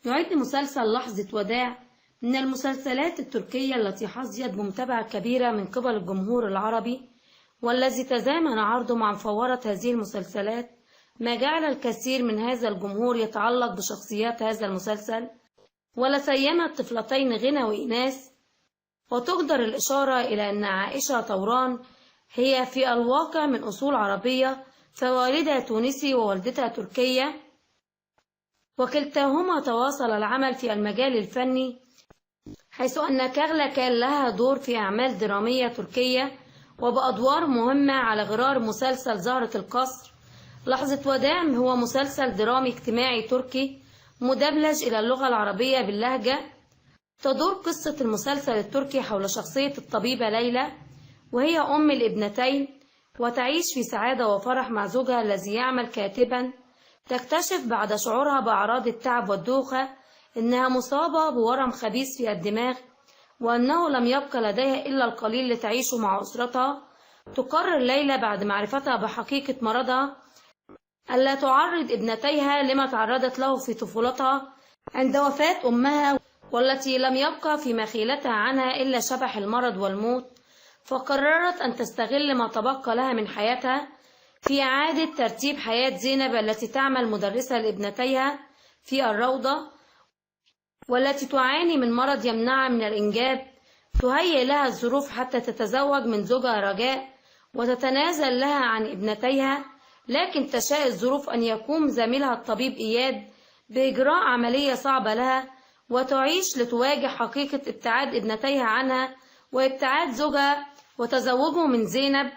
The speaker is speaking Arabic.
يعد مسلسل لحظة وداع من المسلسلات التركية التي حظيت بمتابعة كبيرة من قبل الجمهور العربي، والذي تزامن عرضه مع مفورة هذه المسلسلات، ما جعل الكثير من هذا الجمهور يتعلق بشخصيات هذا المسلسل، ولا سيما الطفلتين غنى وإيناس. وتقدر الإشارة إلى أن عائشة طوران هي في الواقع من أصول عربية، فوالدها تونسي ووالدتها تركية، وكلتاهما تواصل العمل في المجال الفني، حيث أن كاغلا كان لها دور في أعمال درامية تركية وبأدوار مهمة على غرار مسلسل زهرة القصر. لحظة وداع هو مسلسل درامي اجتماعي تركي مدبلج إلى اللغة العربية باللهجة. تدور قصة المسلسل التركي حول شخصية الطبيبة ليلى، وهي أم الابنتين، وتعيش في سعادة وفرح مع زوجها الذي يعمل كاتبا. تكتشف بعد شعورها بأعراض التعب والدوخة إنها مصابة بورم خبيث في الدماغ، وأنه لم يبقى لديها إلا القليل لتعيشه مع أسرتها. تقرر ليلى بعد معرفتها بحقيقة مرضها ألا تعرض ابنتيها لما تعرضت له في طفولتها عند وفاة أمها، والتي لم يبقى في مخيلتها عنها إلا شبح المرض والموت. فقررت أن تستغل ما تبقى لها من حياتها في إعادة ترتيب حياة زينب التي تعمل مدرسة لابنتيها في الروضة، والتي تعاني من مرض يمنعها من الإنجاب. تهيئ لها الظروف حتى تتزوج من زوجها رجاء وتتنازل لها عن ابنتيها، لكن تشاء الظروف أن يقوم زميلها الطبيب إياد بإجراء عملية صعبة لها، وتعيش لتواجه حقيقة ابتعاد ابنتيها عنها وابتعاد زوجها وتزوجه من زينب.